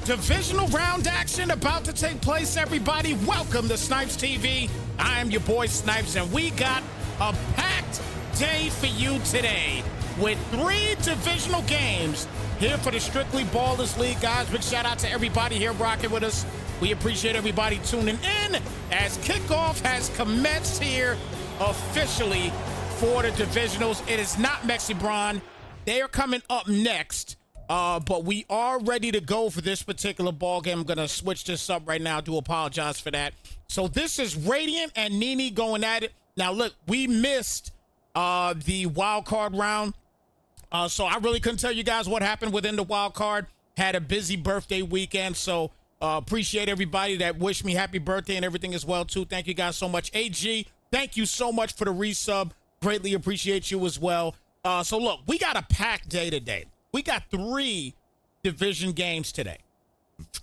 Divisional round action about to take place, everybody. Welcome to Snypz TV. I am your boy Snypz, and we got a packed day for you today with 3 divisional games here for the Strictly Ballers League, guys. Big shout out to everybody here rocking with us. We appreciate everybody tuning in as kickoff has commenced here officially for the divisionals. It is not Mexibron. They are coming up next. But we are ready to go for this particular ball game. I'm going to switch this up right now. I do apologize for that. So this is Radiant and Nini going at it. Now, look, we missed the wild card round. So I really couldn't tell you guys what happened within the wild card. Had a busy birthday weekend. So appreciate everybody that wished me happy birthday and everything as well, too. Thank you guys so much. AG, thank you so much for the resub. Greatly appreciate you as well. So look, we got a packed day today. We got 3 division games today.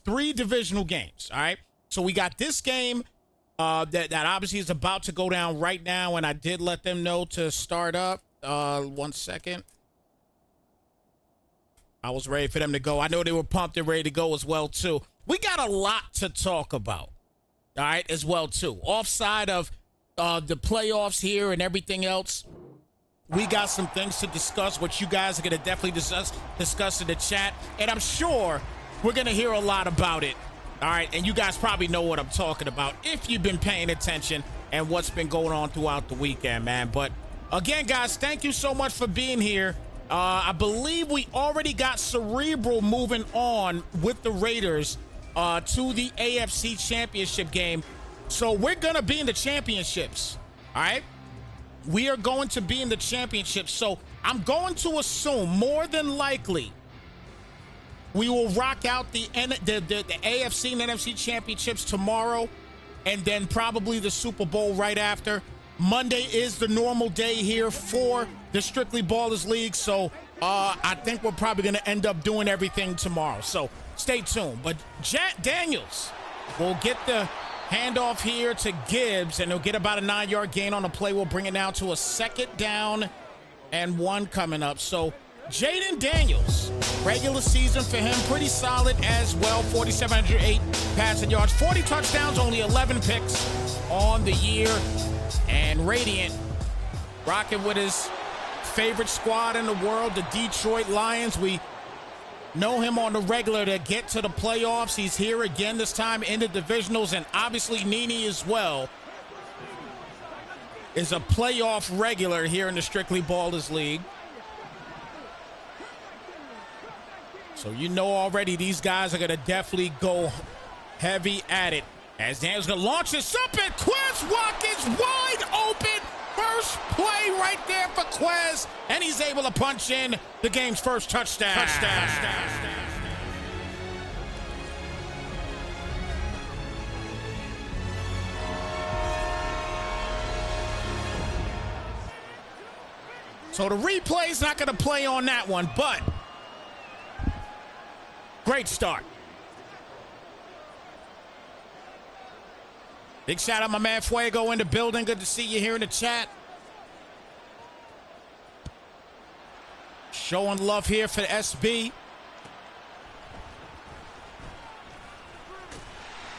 3 divisional games, all right? So we got this game that obviously is about to go down right now, and I did let them know to start up. 1 second. I was ready for them to go. I know they were pumped and ready to go as well, too. We got a lot to talk about, all right, as well, too. Offside of the playoffs here and everything else, we got some things to discuss, which you guys are going to definitely discuss in the chat. And I'm sure we're going to hear a lot about it. All right. And you guys probably know what I'm talking about if you've been paying attention and what's been going on throughout the weekend, man. But again, guys, thank you so much for being here. I believe we already got Cerebral moving on with the Raiders to the AFC Championship game. So we're going to be in the championships. All right. We are going to be in the championship, so I'm going to assume more than likely we will rock out the AFC and NFC championships tomorrow, and then probably the Super Bowl right after. Monday is the normal day here for the Strictly Ballers League, so I think we're probably going to end up doing everything tomorrow. So stay tuned. But Jack Daniels will get the handoff here to Gibbs, and he'll get about a 9-yard gain on the play. We'll bring it down to a 2nd down and 1 coming up. So Jaden Daniels, regular season for him, pretty solid as well. 4,708 passing yards, 40 touchdowns, only 11 picks on the year. And Radiant rocking with his favorite squad in the world, the Detroit Lions. We know him on the regular to get to the playoffs. He's here again this time in the divisionals, and obviously Nini as well is a playoff regular here in the Strictly Ballers League. So you know already these guys are going to definitely go heavy at it. As Dan's going to launch this up, and Quez Watkins wide open. First play right there for Quez, and he's able to punch in the game's first touchdown. So the replay's not going to play on that one, but great start. Big shout out my man Fuego in the building. Good to see you here in the chat. Showing love here for the SB.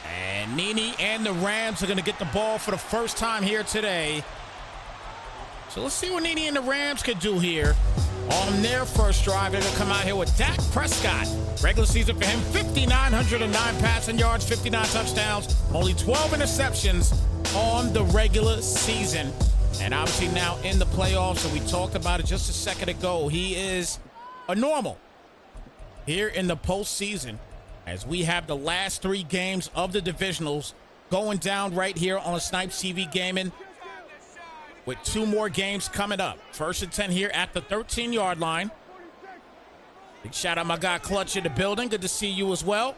And Nini and the Rams are going to get the ball for the first time here today. So let's see what Nini and the Rams could do here on their first drive. They're going to come out here with Dak Prescott. Regular season for him, 5,909 passing yards, 59 touchdowns, only 12 interceptions on the regular season. And obviously now in the playoffs, and we talked about it just a second ago, he is a normal here in the postseason as we have the last 3 games of the divisionals going down right here on Snypz TV Gaming with 2 more games coming up. 1st and 10 here at the 13-yard line. Big shout out my guy Clutch in the building. Good to see you as well.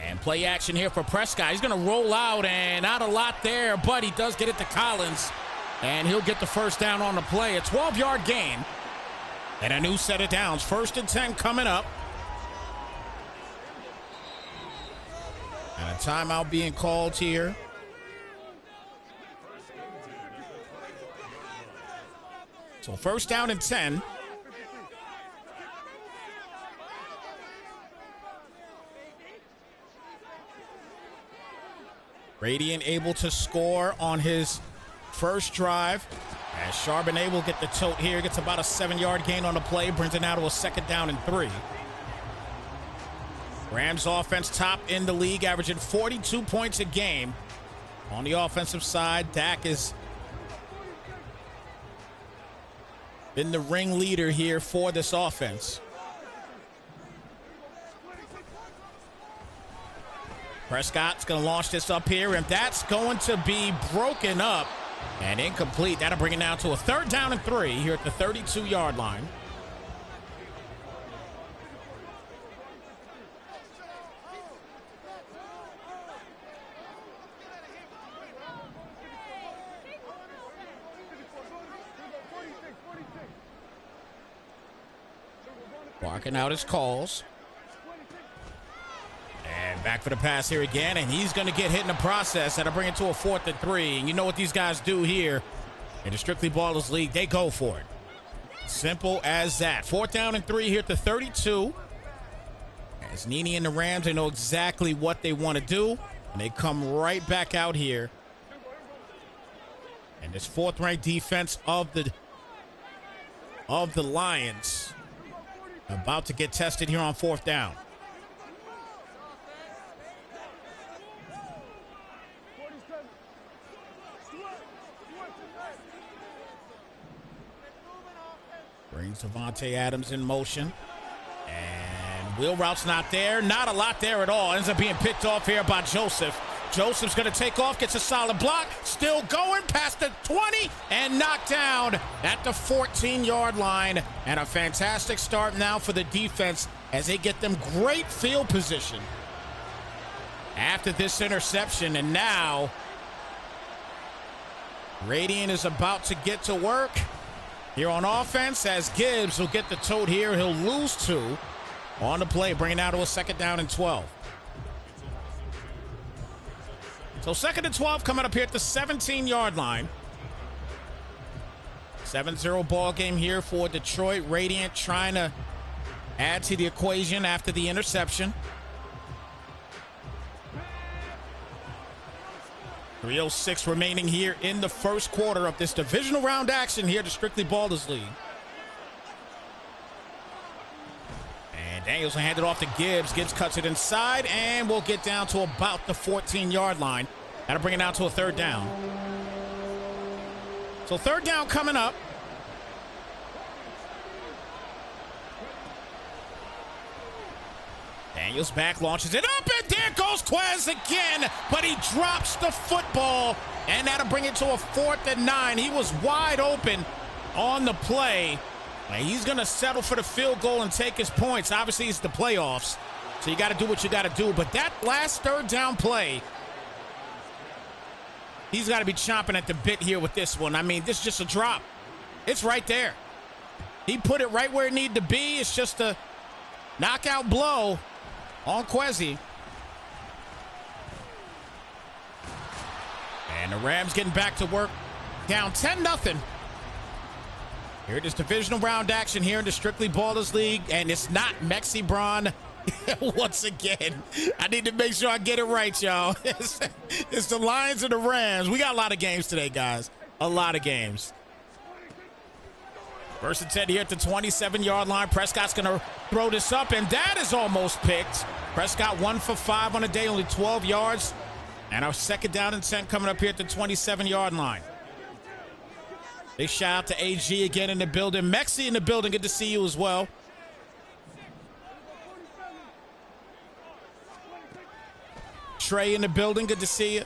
And play action here for Prescott. He's going to roll out, and not a lot there, but he does get it to Collins. And he'll get the first down on the play. A 12-yard gain and a new set of downs. 1st and 10 coming up. And a timeout being called here. So 1st down and 10. Radiant able to score on his first drive. As Charbonnet will get the tote here. Gets about a 7-yard gain on the play. Brings it now to a 2nd down and 3. Rams offense top in the league, averaging 42 points a game. On the offensive side, Dak has been the ringleader here for this offense. Prescott's going to launch this up here, and that's going to be broken up and incomplete. That'll bring it down to a 3rd down and 3 here at the 32-yard line. Barking out his calls. And back for the pass here again, and he's going to get hit in the process. That'll bring it to a 4th and 3. And you know what these guys do here in the Strictly Ballers League. They go for it. Simple as that. 4th down and 3 here at the 32. As Nini and the Rams, they know exactly what they want to do, and they come right back out here. And this 4th-ranked defense of the Lions about to get tested here on 4th down. Brings Devontae Adams in motion. And wheel route's not there. Not a lot there at all. Ends up being picked off here by Joseph. Joseph's going to take off, gets a solid block. Still going past the 20 and knocked down at the 14-yard line. And a fantastic start now for the defense as they get them great field position after this interception. And now Radiant is about to get to work here on offense as Gibbs will get the tote here. He'll lose 2 on the play, bringing out to a 2nd down and 12. So 2nd and 12 coming up here at the 17-yard line. 7-0 ball game here for Detroit. Radiant trying to add to the equation after the interception. 3:06 remaining here in the first quarter of this divisional round action here to Strictly Ballers League. And Daniels will hand it off to Gibbs. Gibbs cuts it inside and will get down to about the 14-yard line. That'll bring it down to a 3rd down. So 3rd down coming up. Daniels back, launches it up, and there goes Quez again, but he drops the football, and that'll bring it to a 4th and 9. He was wide open on the play. And he's going to settle for the field goal and take his points. Obviously, it's the playoffs, so you got to do what you got to do. But that last 3rd down play, he's got to be chomping at the bit here with this one. I mean, this is just a drop. It's right there. He put it right where it needed to be. It's just a knockout blow on Quezzy. And the Rams getting back to work, down 10-0. Here it is, divisional round action here in the Strictly Ballers League, and it's not Mexi Braun once again. I need to make sure I get it right, y'all. It's the Lions and the Rams. We got a lot of games today, guys. A lot of games. 1st and 10 here at the 27-yard line. Prescott's going to throw this up, and that is almost picked. Prescott 1 for 5 on the day, only 12 yards. And our 2nd down and 10 coming up here at the 27-yard line. Big shout out to AG again in the building. Mexi in the building. Good to see you as well. Trey in the building. Good to see you.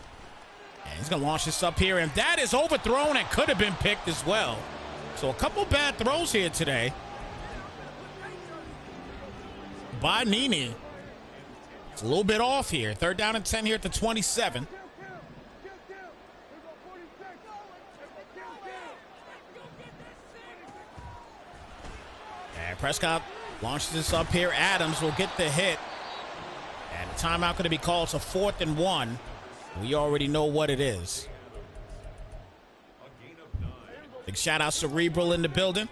And he's going to launch this up here. And that is overthrown and could have been picked as well. So a couple bad throws here today by Nini. It's a little bit off here. 3rd down and 10 here at the 27. And Prescott launches this up here. Adams will get the hit. And the timeout going to be called. It's a 4th and 1. We already know what it is. Big shout out Cerebral in the building.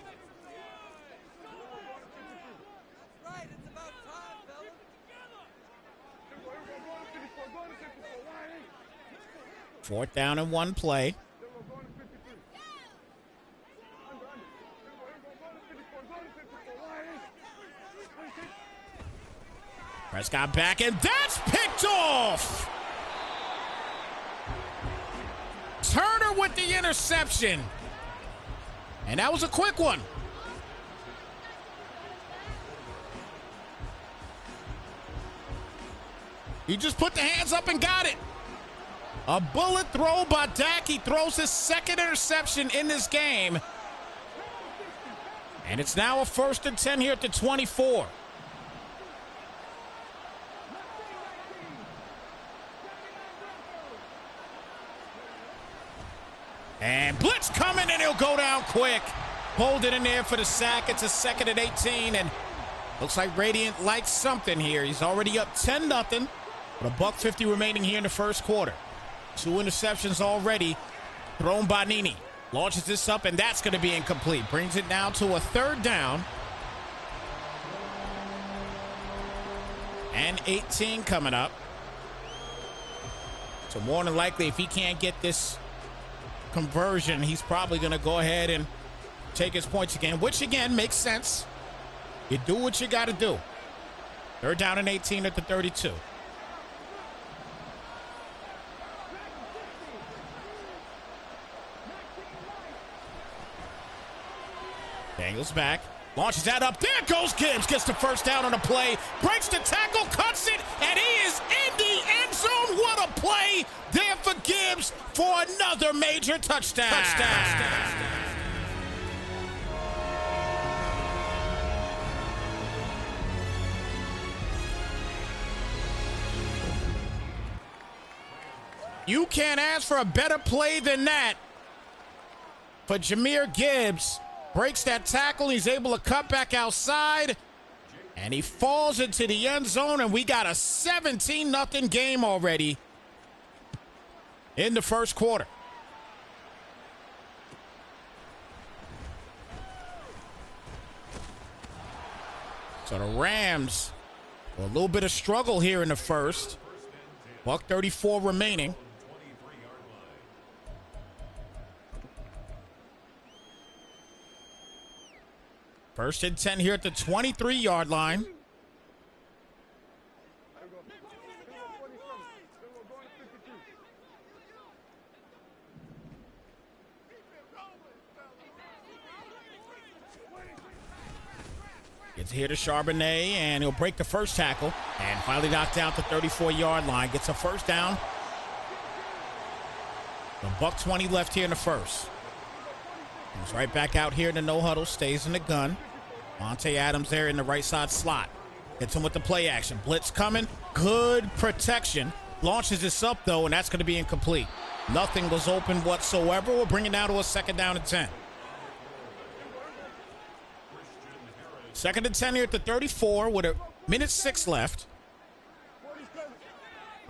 4th down and 1 play. Prescott back, and that's picked off. Turner with the interception. And that was a quick one. He just put the hands up and got it. A bullet throw by Dak. He throws his 2nd interception in this game. And it's now a 1st and 10 here at the 24. And blitz coming, and he'll go down quick. Hold it in there for the sack. It's a 2nd and 18, and looks like Radiant likes something here. He's already up 10-0 with a $1:50 remaining here in the first quarter. 2 interceptions already thrown by Nini. Launches this up, and that's going to be incomplete. Brings it down to a 3rd down. And 18 coming up. So more than likely, if he can't get this conversion, he's probably going to go ahead and take his points again, which again makes sense. You do what you got to do. 3rd down and 18 at the 32. Daniels back, launches that up. There goes Gibbs, gets the 1st down on the play, breaks the tackle, cuts it, and he is in the end zone. What a play there for Gibbs for another major touchdown. You can't ask for a better play than that for Jahmyr Gibbs. Breaks that tackle. He's able to cut back outside. And he falls into the end zone. And we got a 17-0 game already in the first quarter. So the Rams, a little bit of struggle here in the first. $1:34 remaining. First and 10 here at the 23-yard line. Gets here to Charbonnet, and he'll break the first tackle. And finally knocked down at the 34-yard line. Gets a 1st down. A $1:20 left here in the first. Comes right back out here in the no huddle, stays in the gun. Monte Adams there in the right side slot. Hits him with the play action. Blitz coming. Good protection. Launches this up, though, and that's going to be incomplete. Nothing was open whatsoever. We'll bring it down to a 2nd down and 10. 2nd and 10 here at the 34 with a minute 6 left.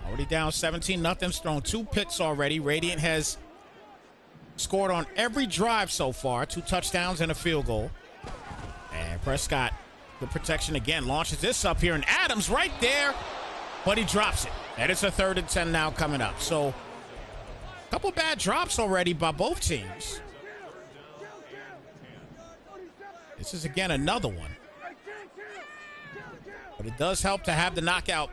Already down 17-0. Thrown 2 picks already. Radiant has scored on every drive so far. 2 touchdowns and a field goal. And Prescott, good protection again. Launches this up here, and Adams right there, but he drops it. And it's a 3rd and 10 now coming up. So a couple bad drops already by both teams. This is, again, another one. But it does help to have the knockout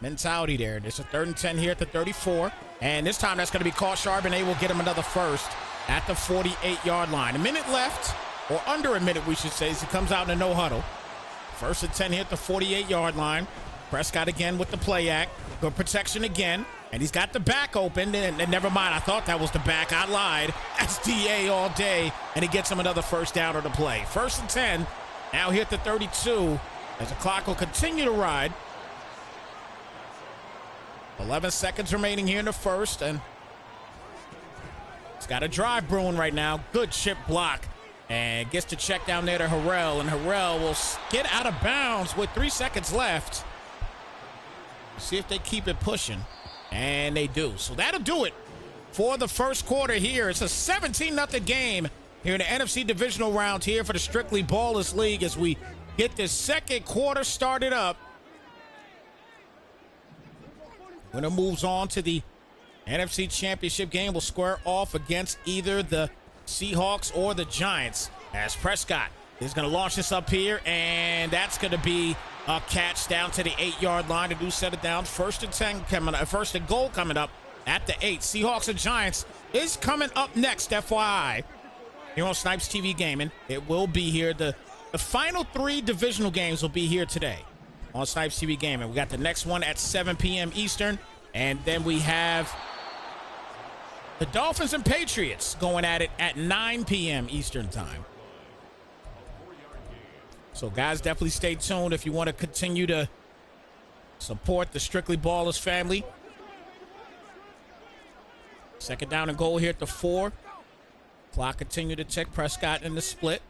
mentality there. It's a 3rd and 10 here at the 34. And this time that's going to be caught. Charbonnet will get him another 1st at the 48-yard line. A minute left, or under a minute, we should say, as he comes out in a no huddle. 1st and 10 here at the 48-yard line. Prescott again with the play act. Good protection again. And he's got the back open. And never mind, I thought that was the back. I lied. That's DA all day. And he gets him another 1st down on the play. 1st and 10. Now here at the 32. As the clock will continue to ride. 11 seconds remaining here in the first, and it's got a drive brewing right now. Good chip block, and gets the check down there to Harrell, and Harrell will get out of bounds with 3 seconds left. See if they keep it pushing, and they do. So that'll do it for the first quarter here. It's a 17-0 game here in the NFC Divisional round here for the Strictly Ballless League as we get the second quarter started up. Winner moves on to the NFC Championship game will square off against either the Seahawks or the Giants, as Prescott is going to launch this up here, and that's going to be a catch down to the 8-yard line. To do set it down. First and 10 coming up. First and goal coming up at the 8. Seahawks and Giants is coming up next, FYI. Here on Snypz TV Gaming. It will be here. The final 3 divisional games will be here today on Snypz TV Gaming. We got the next one at 7 p.m. Eastern, and then we have the Dolphins and Patriots going at it at 9 p.m. Eastern time. So, guys, definitely stay tuned if you want to continue to support the Strictly Ballers family. Second down and goal here at the 4. Clock continue to tick. Prescott in the split.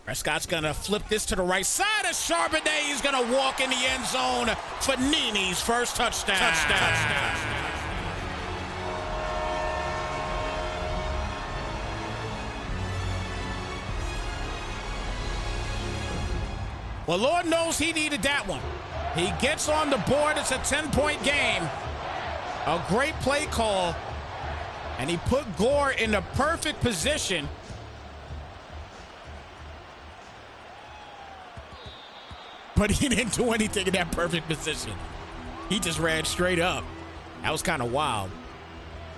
Prescott's going to flip this to the right side of Charbonnet. He's going to walk in the end zone for Nini's first touchdown. Well, Lord knows he needed that one. He gets on the board. It's a 10-point game. A great play call. And he put Gore in the perfect position. But he didn't do anything in that perfect position. He just ran straight up. That was kind of wild.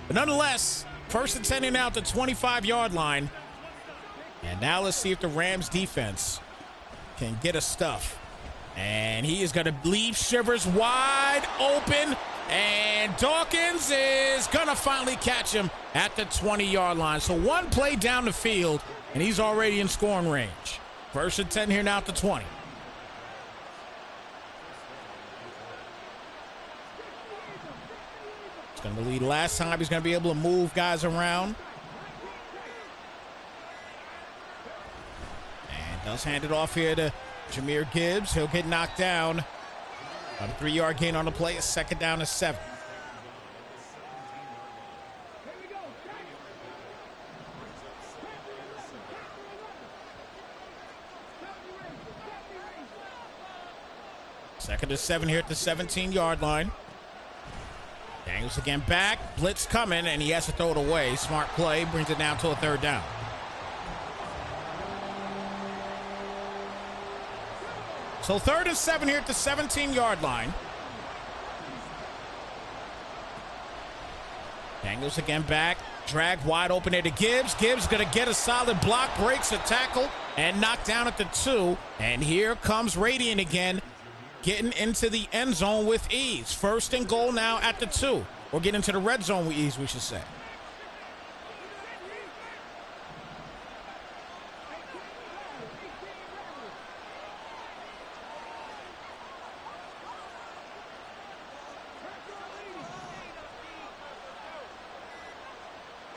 But nonetheless, first and 10 now at the 25-yard line. And now let's see if the Rams defense can get a stuff. And he is going to leave Shivers wide open. And Dawkins is going to finally catch him at the 20-yard line. So one play down the field, and he's already in scoring range. First and 10 here now at the 20. He's going to lead last time. He's going to be able to move guys around. And does hand it off here to Jahmyr Gibbs. He'll get knocked down. About a 3-yard gain on the play. A second down and 7. Second and 7 here at the 17-yard line. Daniels again back. Blitz coming, and he has to throw it away. Smart play. Brings it down to a 3rd down. So 3rd and 7 here at the 17-yard line. Daniels again back. Drag wide open there to Gibbs. Gibbs going to get a solid block. Breaks a tackle and knocked down at the 2. And here comes Radiant again, getting into the end zone with ease. First and goal now at the 2. Or get into the red zone with ease, we should say.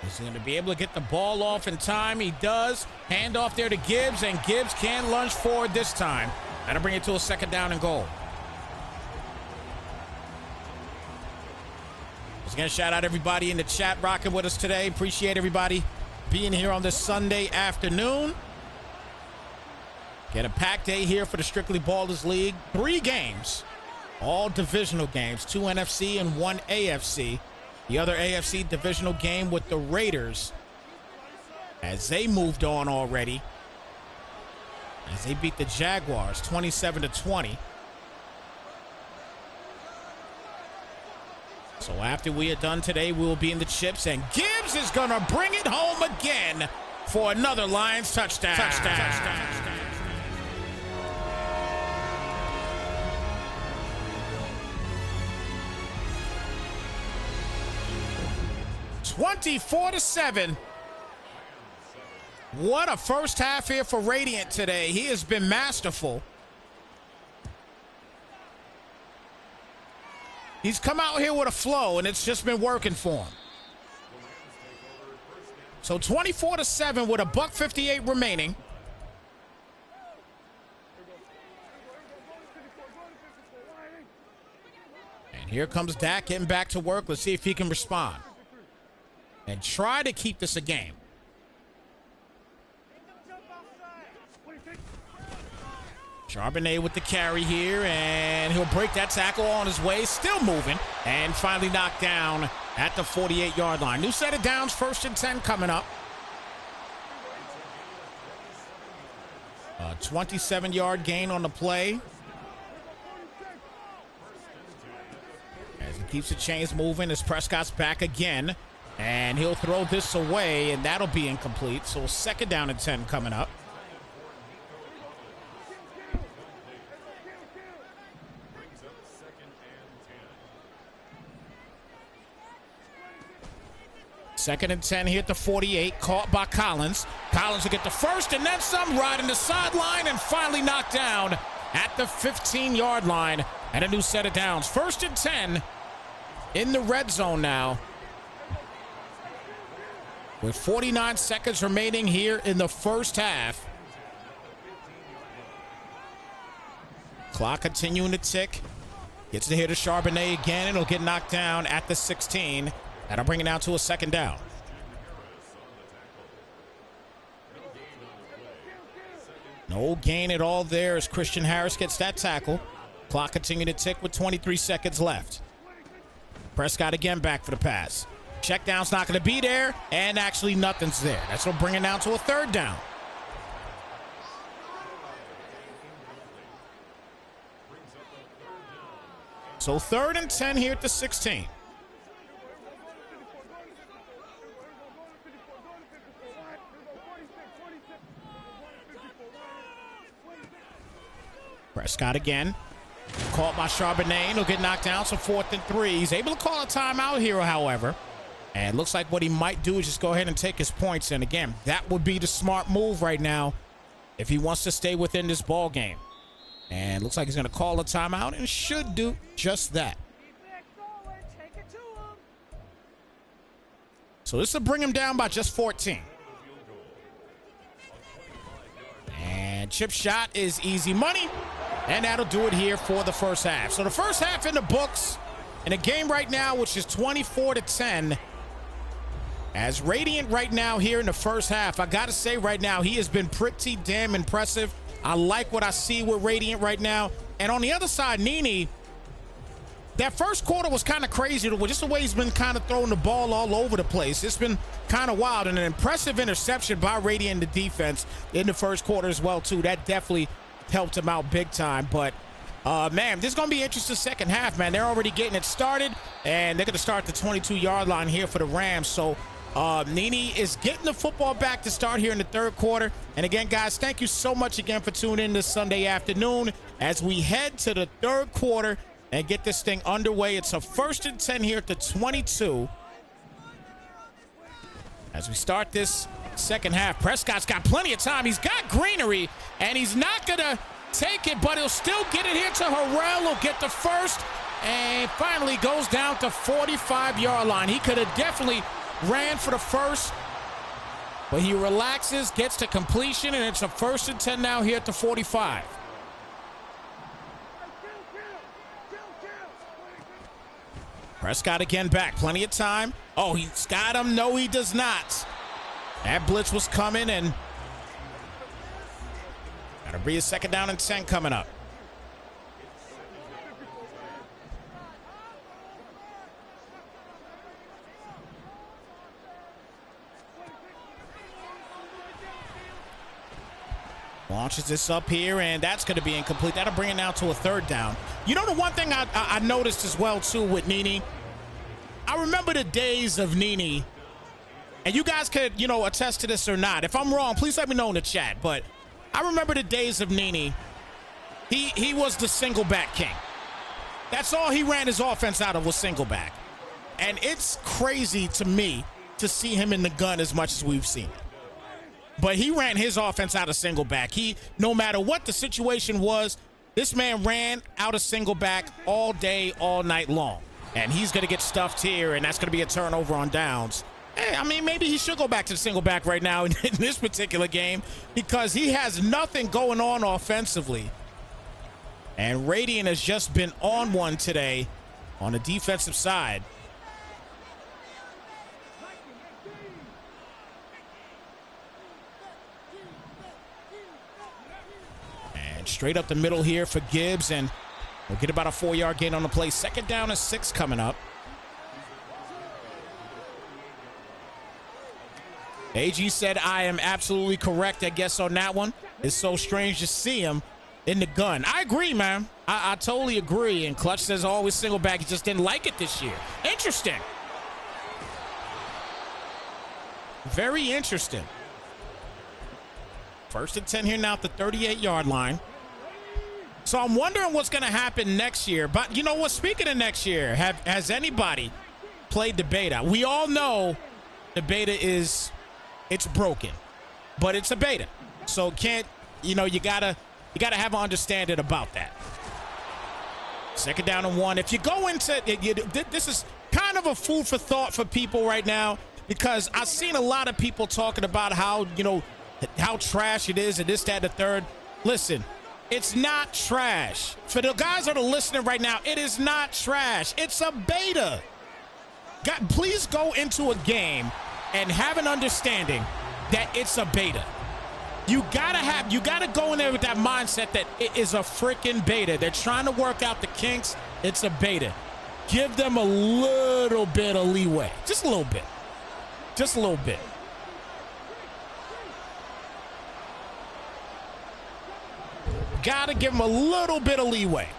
He's going to be able to get the ball off in time. He does. Hand off there to Gibbs, and Gibbs can lunge forward this time. That'll bring it to a second down and goal. Once again, shout out everybody in the chat rocking with us today. Appreciate everybody being here on this Sunday afternoon. Get a packed day here for the Strictly Ballers League. 3 games, all divisional games, 2 NFC and 1 AFC. The other AFC divisional game with the Raiders, as they moved on already, as they beat the Jaguars 27-20. So after we are done today, we will be in the chips, and Gibbs is going to bring it home again for another Lions touchdown. 24-7. What a first half here for Radiant today. He has been masterful. He's come out here with a flow, and it's just been working for him. So 24-7 with a $158 remaining. And here comes Dak getting back to work. Let's see if he can respond and try to keep this a game. Charbonnet with the carry here, and he'll break that tackle on his way, still moving, and finally knocked down at the 48-yard line. New set of downs, 1st and 10 coming up. 27-yard gain on the play. As he keeps the chains moving, as Prescott's back again, and he'll throw this away, and that'll be incomplete. So 2nd down and 10 coming up. Second and 10 here at the 48, caught by Collins. Collins will get the first and then some, riding the sideline, and finally knocked down at the 15-yard line. And a new set of downs. 1st and 10 in the red zone now, with 49 seconds remaining here in the first half. Clock continuing to tick. Gets to hit a Charbonnet again, and it'll get knocked down at the 16. That'll bring it down to a 2nd down. No gain at all there as Christian Harris gets that tackle. Clock continuing to tick with 23 seconds left. Prescott again back for the pass. Check down's not going to be there, and actually nothing's there. That's what bring it down to a 3rd down. So 3rd and 10 here at the 16. Prescott again. Caught by Charbonnet. He'll get knocked down, so 4th and 3. He's able to call a timeout here, however. And looks like what he might do is just go ahead and take his points. And again, that would be the smart move right now if he wants to stay within this ball game. And looks like he's going to call a timeout and should do just that. So this will bring him down by just 14. And chip shot is easy money. And that'll do it here for the first half. So the first half in the books in a game right now, which is 24-10. As Radiant right now here in the first half, I got to say right now, he has been pretty damn impressive. I like what I see with Radiant right now. And on the other side, Nini, that first quarter was kind of crazy. Just the way he's been kind of throwing the ball all over the place. It's been kind of wild. And an impressive interception by Radiant in the defense in the first quarter as well, too. That definitely helped him out big time. But man, this is going to be interesting second half, man. They're already getting it started, and they're going to start the 22-yard line here for the Rams. So Nini is getting the football back to start here in the 3rd quarter. And again, guys, thank you so much again for tuning in this Sunday afternoon as we head to the 3rd quarter and get this thing underway. It's a 1st and 10 here at the 22. As we start this second half, Prescott's got plenty of time. He's got greenery, and he's not going to take it, but he'll still get it here to Harrell. He'll get the first, and finally goes down to 45-yard line. He could have definitely ran for the first, but he relaxes, gets to completion, and it's a 1st and 10 now here at the 45. Prescott again back. Plenty of time. Oh, he's got him. No, he does not. That blitz was coming, and that'll be a 2nd down and 10 coming up. Launches this up here, and that's going to be incomplete. That'll bring it down to a 3rd down. You know, the one thing I noticed as well, too, with Nini, I remember the days of Nini, and you guys could, you know, attest to this or not. If I'm wrong, please let me know in the chat. But I remember the days of Nini. He was the single back king. That's all he ran his offense out of was single back. And it's crazy to me to see him in the gun as much as we've seen it. But he ran his offense out of single back. No matter what the situation was, this man ran out of single back all day, all night long. And he's going to get stuffed here, and that's going to be a turnover on downs. Hey, I mean, maybe he should go back to the single back right now in this particular game because he has nothing going on offensively. And Radiant has just been on one today on the defensive side. Straight up the middle here for Gibbs, and we'll get about a 4-yard gain on the play. 2nd down and 6 coming up. AG said I am absolutely correct, I guess, on that one. It's so strange to see him in the gun. I agree, man. I totally agree. And Clutch says always single back. He just didn't like it this year. Interesting. Very interesting. 1st and 10 here now at the 38-yard line. So I'm wondering what's going to happen next year. But you know what? Speaking of next year, has anybody played the beta? We all know the beta it's broken, but it's a beta. So you gotta have an understanding about that. 2nd down and 1. If you go into this is kind of a food for thought for people right now, because I've seen a lot of people talking about how trash it is and this, that, and the third. Listen, it's not trash. For the guys that are listening right now, it is not trash. It's a beta. Please go into a game and have an understanding that it's a beta. You gotta go in there with that mindset that it is a freaking beta. They're trying to work out the kinks. It's a beta. Give them a little bit of leeway. Just a little bit. Just a little bit. Gotta give them a little bit of leeway.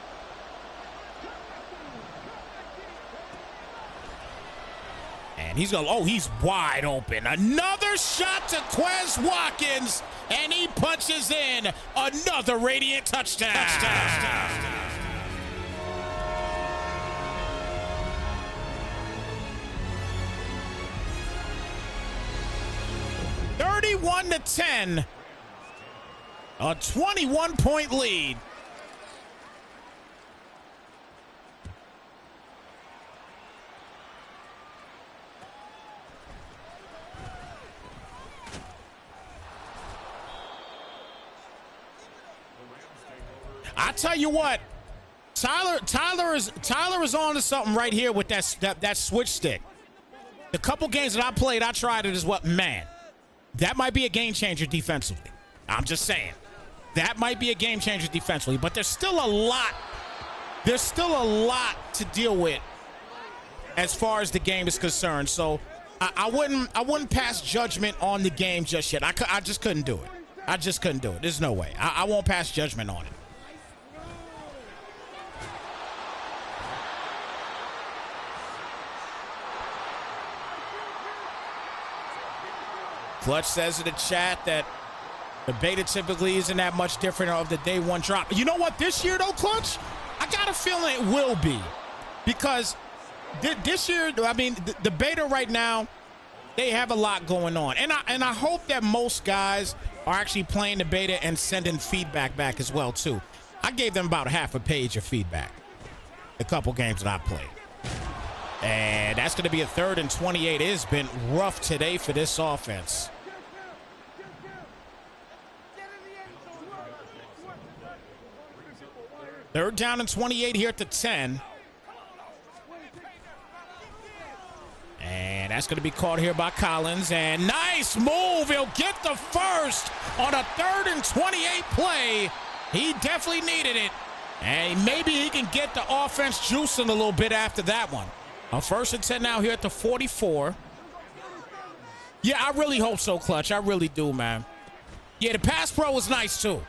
And he's wide open. Another shot to Quez Watkins, and he punches in another Radiant touchdown. 31-10, a 21-point lead. I tell you what, Tyler is on to something right here with that switch stick. The couple games that I played, I tried it as well. Man, that might be a game changer defensively. I'm just saying. That might be a game changer defensively, but there's still a lot. There's still a lot to deal with as far as the game is concerned. So I wouldn't pass judgment on the game just yet. I just couldn't do it. I just couldn't do it. There's no way. I won't pass judgment on it. Clutch says in the chat that the beta typically isn't that much different of the day one drop. You know what? This year, though, Clutch, I got a feeling it will be. Because this year, I mean, the beta right now, they have a lot going on. And I hope that most guys are actually playing the beta and sending feedback back as well, too. I gave them about half a page of feedback a couple games that I played. And that's going to be a 3rd and 28. It has been rough today for this offense. Third down and 28 here at the 10. And that's going to be caught here by Collins. And nice move. He'll get the first on a 3rd and 28 play. He definitely needed it. And maybe he can get the offense juicing a little bit after that one. A 1st and 10 now here at the 44. Yeah, I really hope so, Clutch. I really do, man. Yeah, the pass pro was nice, too.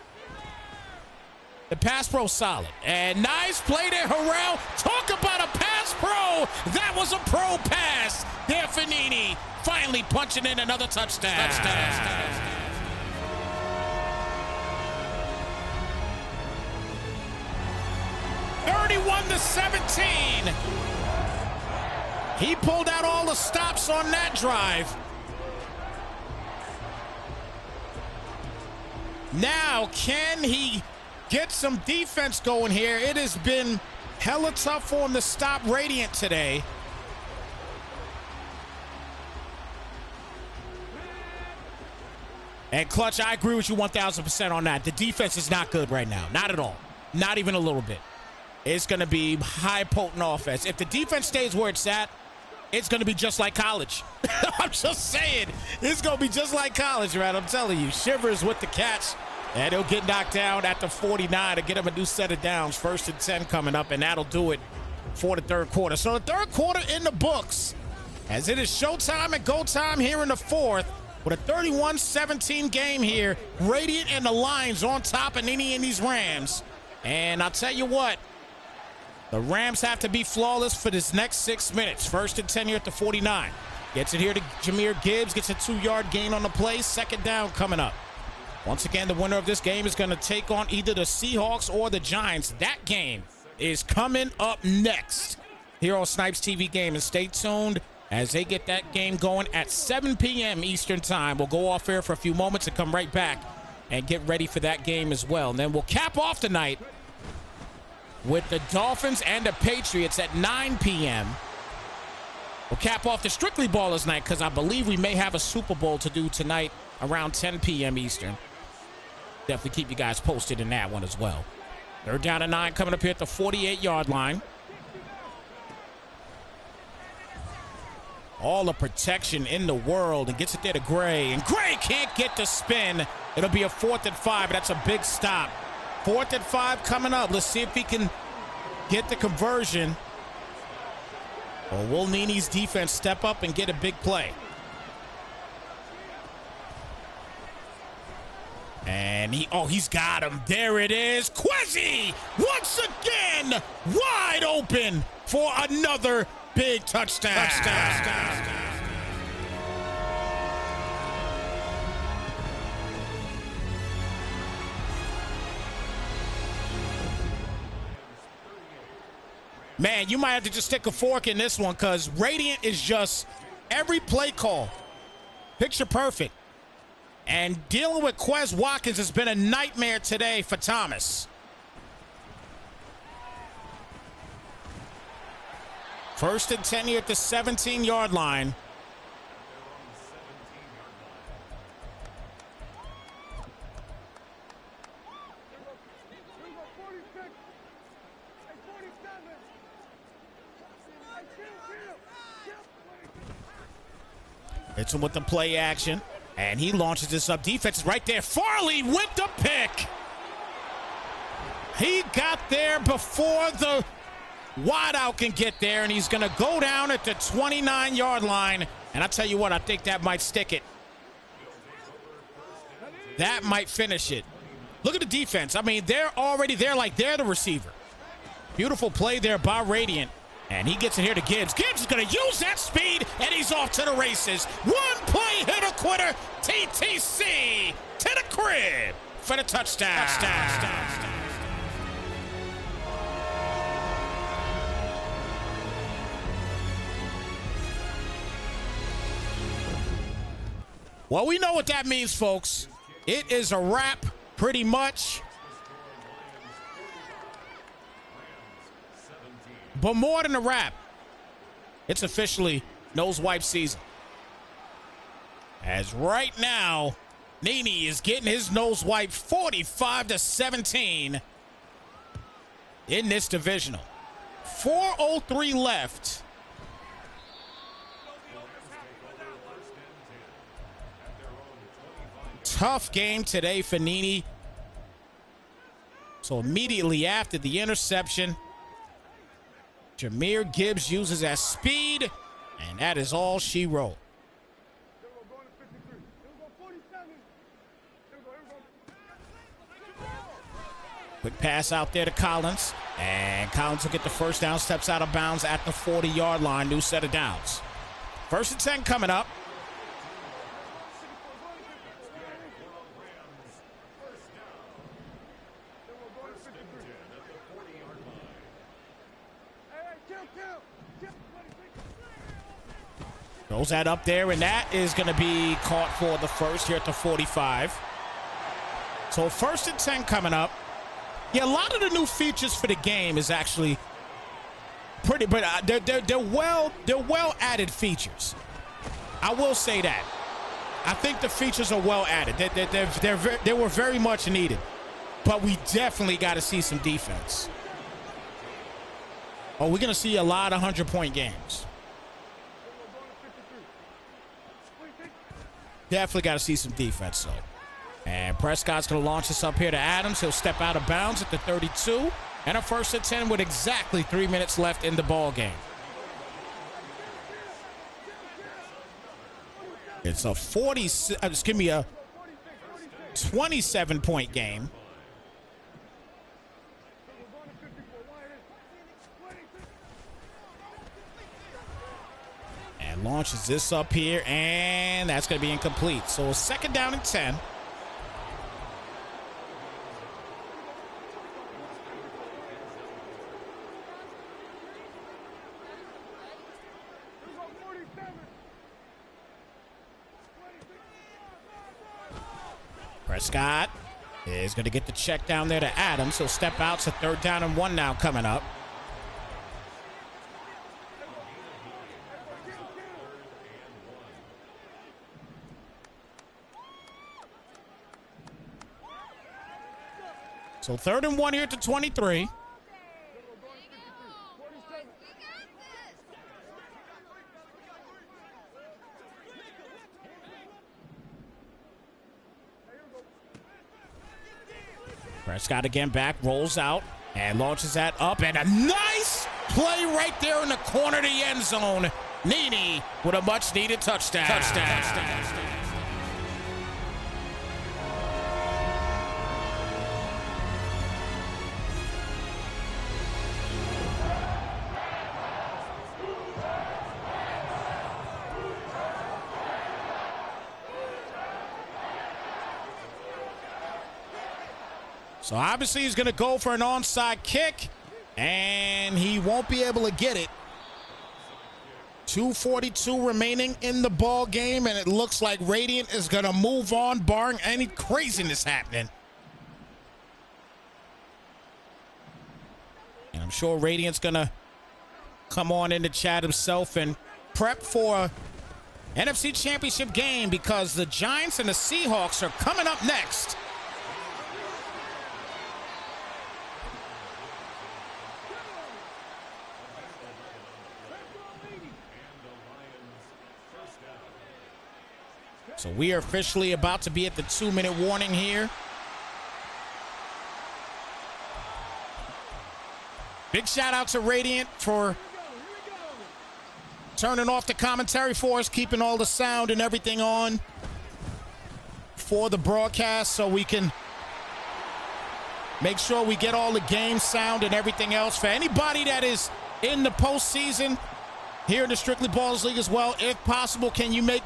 The pass pro solid. And nice play there, Harrell. Talk about a pass pro. That was a pro pass. There, Fanini finally punching in another touchdown. 31-17. He pulled out all the stops on that drive. Now, can he get some defense going here? It has been hella tough for him to stop Radiant today. And Clutch, I agree with you 1,000% on that. The defense is not good right now. Not at all. Not even a little bit. It's going to be high potent offense. If the defense stays where it's at, it's going to be just like college. I'm just saying. It's going to be just like college, man. I'm telling you. Shivers with the catch And he'll get knocked down at the 49 to get him a new set of downs. 1st and 10 coming up, and that'll do it for the third quarter. So the third quarter in the books, as it is showtime and go time here in the fourth with a 31-17 game here. Radiant and the Lions on top of Nini and these Rams. And I'll tell you what, the Rams have to be flawless for this next 6 minutes. 1st and 10 here at the 49. Gets it here to Jahmyr Gibbs, gets a 2-yard gain on the play. 2nd down coming up. Once again, the winner of this game is going to take on either the Seahawks or the Giants. That game is coming up next here on Snypz TV Gaming. Stay tuned as they get that game going at 7 p.m. Eastern Time. We'll go off air for a few moments and come right back and get ready for that game as well. And then we'll cap off the night with the Dolphins and the Patriots at 9 p.m. We'll cap off the Strictly Ballers night because I believe we may have a Super Bowl to do tonight around 10 p.m. Eastern. Definitely keep you guys posted in that one as well. 3rd down and 9 coming up here at the 48-yard line. All the protection in the world, and gets it there to Gray. And Gray can't get the spin. It'll be a 4th and 5. That's a big stop. 4th and 5 coming up. Let's see if he can get the conversion. Or will Nini's defense step up and get a big play? And he's got him. There it is. Quezzy once again wide open for another big touchdown. Man, you might have to just stick a fork in this one because Radiant is just every play call picture perfect. And dealing with Quez Watkins has been a nightmare today for Thomas. 1st and 10 here at the 17-yard line. Hits him with the play action. And he launches this up. Defense is right there. Farley with the pick. He got there before the wideout can get there, and he's going to go down at the 29-yard line. And I tell you what, I think that might stick it. That might finish it. Look at the defense. I mean, they're already there like they're the receiver. Beautiful play there by Radiant. And he gets it here to Gibbs. Gibbs is going to use that speed, and he's off to the races. One play hitter quitter, TTC to the crib for the touchdown. Well, we know what that means, folks. It is a wrap, pretty much. But more than a wrap, it's officially nose wipe season. As right now, Nini is getting his nose wiped 45-17 in this divisional. 4:03 left. Tough game today for Nini. So immediately after the interception, Jahmyr Gibbs uses that speed, and that is all she wrote. Quick pass out there to Collins, and Collins will get the first down, steps out of bounds at the 40-yard line, new set of downs. 1st and 10 coming up. Throws that up there, and that is going to be caught for the first here at the 45. So 1st and 10 coming up. Yeah, a lot of the new features for the game is actually pretty, but they're well added features. I will say that. I think the features are well added. They were very much needed, but we definitely got to see some defense. Oh, we're going to see a lot of 100-point games. Definitely got to see some defense, though. And Prescott's going to launch this up here to Adams. He'll step out of bounds at the 32. And a 1st and 10 with exactly 3 minutes left in the ball game. It's a 27-point game. And launches this up here, and that's going to be incomplete. So a 2nd down and 10. Prescott is going to get the check down there to Adams. He'll step out. So 3rd down and 1 now coming up. So 3rd and 1 here at the 23. Prescott again back, rolls out, and launches that up, and a nice play right there in the corner of the end zone. Nene with a much-needed touchdown. So obviously he's going to go for an onside kick, and he won't be able to get it. 2:42 remaining in the ball game, and it looks like Radiant is going to move on, barring any craziness happening. And I'm sure Radiant's going to come on in the chat himself and prep for NFC Championship game, because the Giants and the Seahawks are coming up next. So we are officially about to be at the 2-minute warning here. Big shout out to Radiant for turning off the commentary for us, keeping all the sound and everything on for the broadcast so we can make sure we get all the game sound and everything else. For anybody that is in the postseason here in the Strictly Ballers League as well, if possible, can you make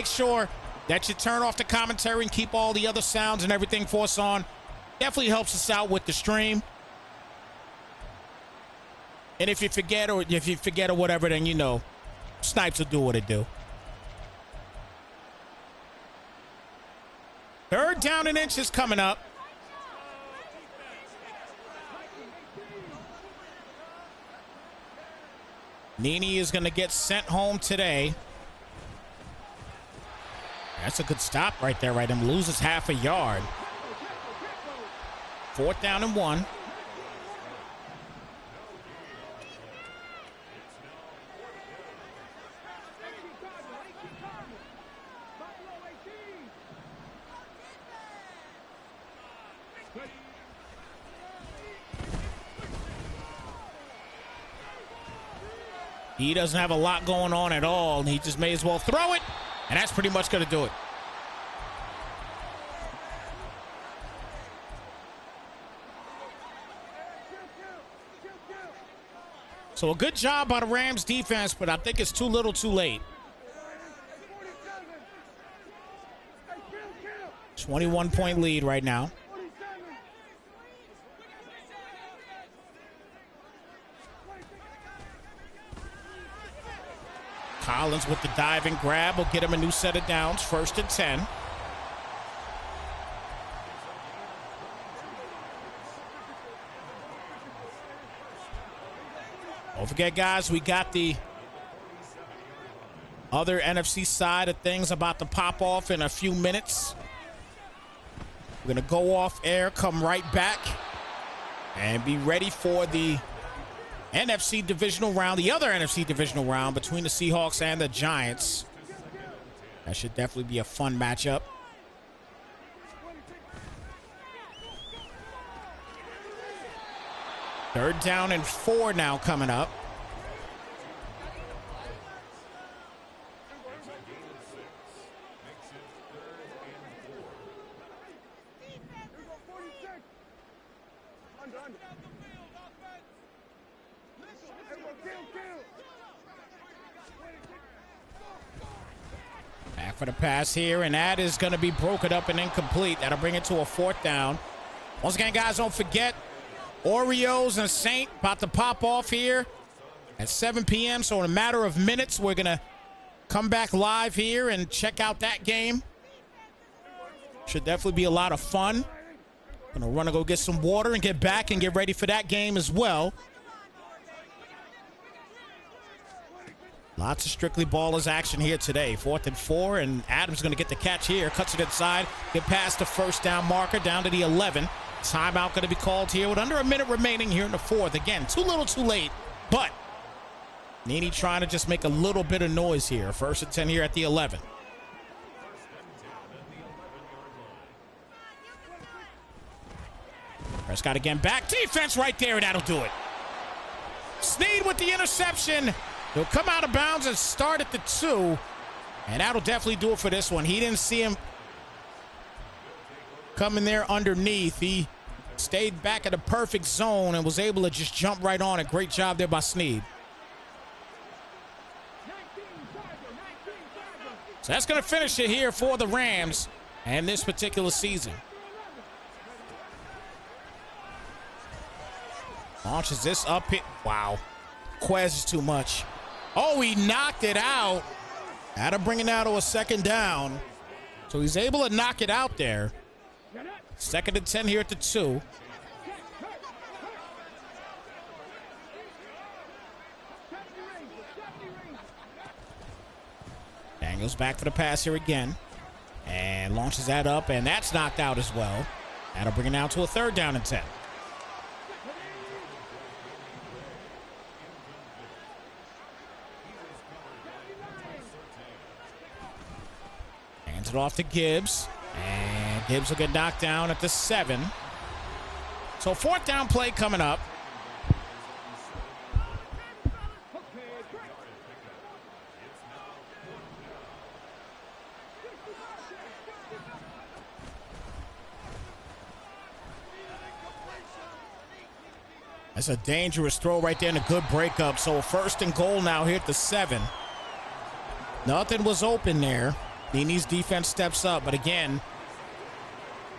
sure that you turn off the commentary and keep all the other sounds and everything for us on. Definitely helps us out with the stream. And if you forget or whatever, then you know, Snypz will do what it do. 3rd down and inches coming up. Nene is going to get sent home today. That's a good stop right there, right? Him loses half a yard. 4th down and 1. He doesn't have a lot going on at all, and he just may as well throw it. And that's pretty much going to do it. So a good job by the Rams defense, but I think it's too little too late. 21-point lead right now. Collins with the diving grab will get him a new set of downs. 1st and 10. Don't forget, guys, we got the other NFC side of things about to pop off in a few minutes. We're going to go off air, come right back, and be ready for the NFC divisional round, the other NFC divisional round between the Seahawks and the Giants. That should definitely be a fun matchup. Third down and 4 now coming up. Back for the pass here, and that is going to be broken up and incomplete. That'll bring it to a 4th down. Once again, guys, don't forget, Oreos and Saint about to pop off here at 7 p.m. So in a matter of minutes, we're going to come back live here and check out that game. Should definitely be a lot of fun. Gonna run and go get some water and get back and get ready for that game as well. Lots of strictly ballers action here today. 4th and 4, and Adams going to get the catch here. Cuts it inside, get past the first down marker, down to the 11. Timeout going to be called here with under a minute remaining here in the 4th. Again, too little, too late, but Nene trying to just make a little bit of noise here. 1st and 10 here at the 11. Prescott again back. Defense right there, and that'll do it. Snead with the interception. He'll come out of bounds and start at the 2. And that'll definitely do it for this one. He didn't see him coming there underneath. He stayed back at the perfect zone and was able to just jump right on it. Great job there by Snead. So that's going to finish it here for the Rams and this particular season. Launches this up hit. Wow. Quez is too much. Oh, he knocked it out. Had to bring it out to a 2nd down. So he's able to knock it out there. 2nd and 10 here at the 2. Daniels back for the pass here again. And launches that up, and that's knocked out as well. That'll bring it down to a 3rd down and 10. Hands it off to Gibbs, and Gibbs will get knocked down at the 7. So 4th down play coming up. That's a dangerous throw right there and a good breakup. So 1st and goal now here at the 7. Nothing was open there. Nene's defense steps up, but again,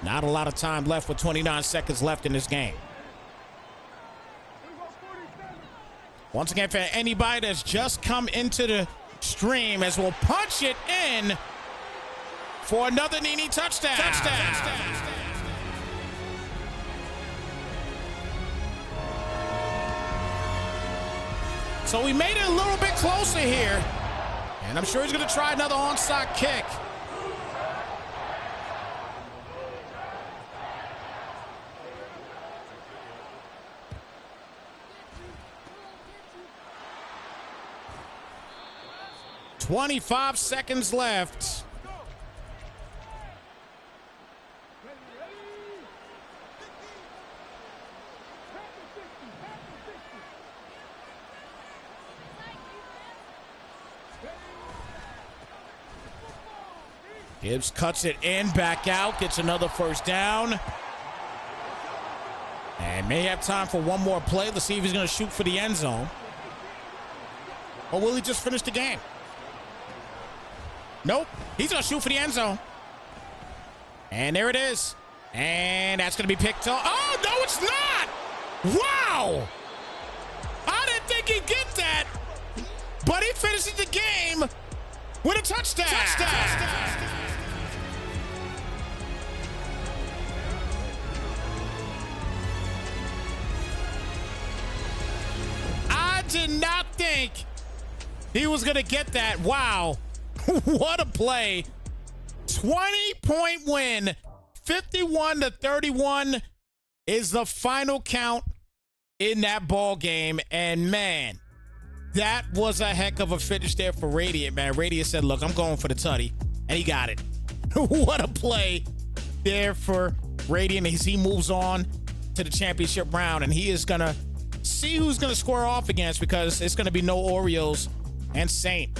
not a lot of time left with 29 seconds left in this game. Once again, for anybody that's just come into the stream, as we'll punch it in for another Nene touchdown. So we made it a little bit closer here. And I'm sure he's going to try another onside kick. "25 seconds left." Gibbs cuts it in, back out, gets another 1st down. And may have time for one more play. Let's see if he's going to shoot for the end zone. Or will he just finish the game? Nope, he's going to shoot for the end zone. And there it is. And that's going to be picked up. Oh, no, it's not. Wow. I didn't think he'd get that. But he finishes the game with a touchdown. I did not think he was going to get that. Wow. What a play. 20-point win. 51-31 is the final count in that ball game. And, man, that was a heck of a finish there for Radiant, man. Radiant said, look, I'm going for the tutty. And he got it. What a play there for Radiant as he moves on to the championship round. And he is going to see who's going to square off against, because it's going to be no Orioles and Saint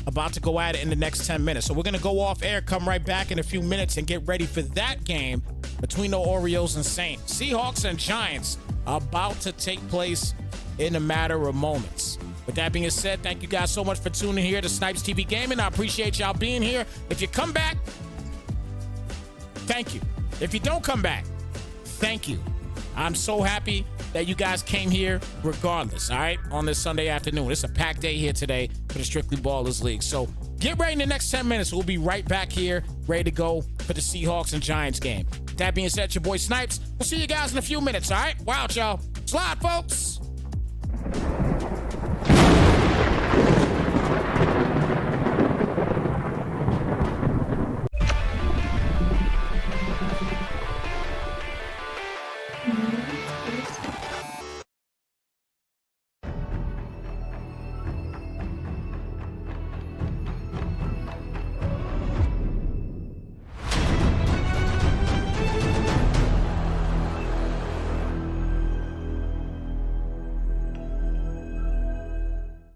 about to go at it in the next 10 minutes. So we're going to go off air, come right back in a few minutes, and get ready for that game between the Orioles and Saint. Seahawks and Giants are about to take place in a matter of moments. With that being said, thank you guys so much for tuning here to Snypz TV Gaming. I appreciate y'all being here. If you come back, thank you. If you don't come back, thank you. I'm so happy that you guys came here regardless, all right, on this Sunday afternoon. It's a packed day here today for the Strictly Ballers League. So get ready in the next 10 minutes. We'll be right back here, ready to go for the Seahawks and Giants game. That being said, your boy Snypz. We'll see you guys in a few minutes, all right? Wow, y'all. Slide, folks.